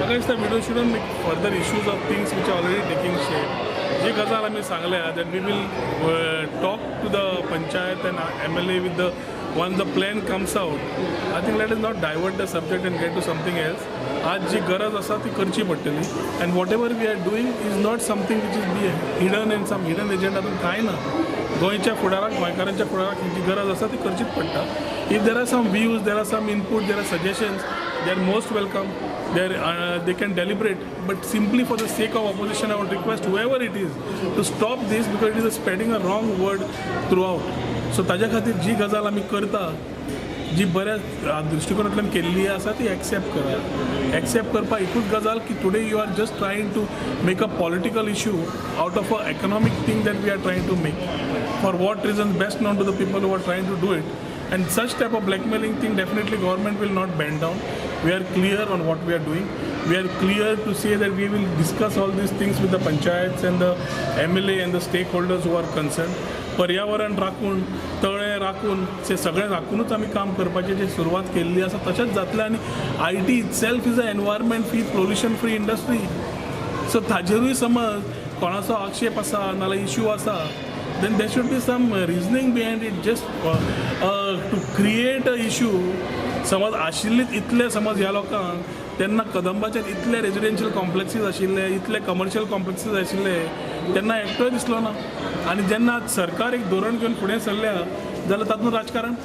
Against the video shouldn't make further issues of things which are already taking shape. जी गजाल आम्ही सांगल्या that we will talk to the panchayat and MLA with the once the plan comes out. I think let us not divert the subject and get to something else. आज जी गरज असा ती करची पडटली and whatever we are doing is not something which is be hidden in some hidden agenda. काय ना गोंयच्या फुडाराक गोंयकारांच्या फुडाराक जी गरज असा ती करचीच पडटा. If there are some views, there are some input, there are suggestions, they are most welcome. They can deliberate, but simply for the sake of opposition, I would request whoever it is to stop this because it is spreading a wrong word throughout. So ताज्या खातीर जी गजाल आमी करता जी बऱ्या दृष्टिकोनांतल्यान केल्ली आसा ती accept करा. एक्सेप्ट करपा एकूच गजाल की today you are just trying to make a political issue out of a economic thing that we are trying to make. For what reason best known to the people who are trying to do it. And such type of blackmailing thing definitely government will not bend down. We are clear on what we are doing. We are clear to say that we will discuss all these things with the panchayats and the MLA and the stakeholders who are concerned. पर्यावरण राखून तळे राखून ते सगळें राखूनच आमी काम करपाची जी सुरवात केल्ली आसा तशेंच जातलें आनी IT itself is a environment free pollution free industry. सो ताजेरूय समज कोणाचो आक्षेप आसा नाल्यार इश्यू आसा then there should be some reasoning behind it. Just to create a issue. समज आशिल्लीच इतले समज ह्या लोकांक तेन्ना कदंबाचेर इतले रेजिडेन्शियल कॉम्प्लेक्सीस आशिल्ले इतले कमर्शियल कॉम्प्लेक्सीस आशिल्ले तेन्ना एकटोय दिसलो ना आनी जेन्ना सरकार एक धोरण घेवन फुडें सरल्या जाल्यार तातूंत राजकारण.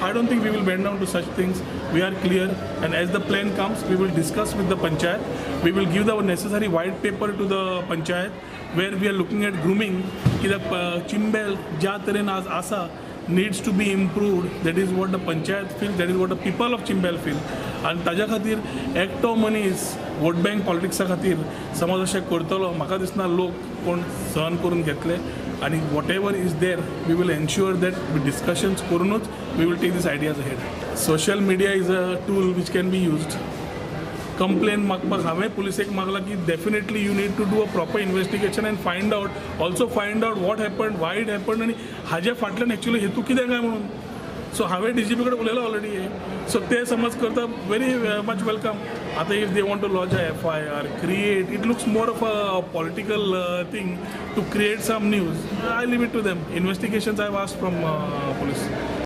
I don't think we will bend down to such things. We are clear, and as the plan comes, we will discuss with the panchayat. We will give the necessary white paper to the panchayat, where we are looking at grooming. Ki the chimbel ज्या तरेन आज आसा needs to be improved. That is what the panchayat feels. That is what the people of Chimbel feel. आणि ताज्या खातीर एकटो मनीस vote bank पॉलिटिक्सा खातीर समज अशें करतलो म्हाका दिसना लोक कोण सहन करून घेतले. आणि whatever is there, we will ensure that with discussions करूनच we will take these ideas ahead. Social media is a tool which can be used. Complaint मागपाक हांवें पुलिसेक मागला की definitely you need to do a proper investigation and find out what happened, why it happened आणि हाजे फाटल्यान actually हेतू कितें काय म्हणून. सो हांवें DGP कडेन उलयलो ऑलरेडी सो ते समज करता व्हेरी मच वेलकम. आता if they want to launch a FIR create, it looks more of a political thing to create some news. I leave it to them. Investigations I have asked from police.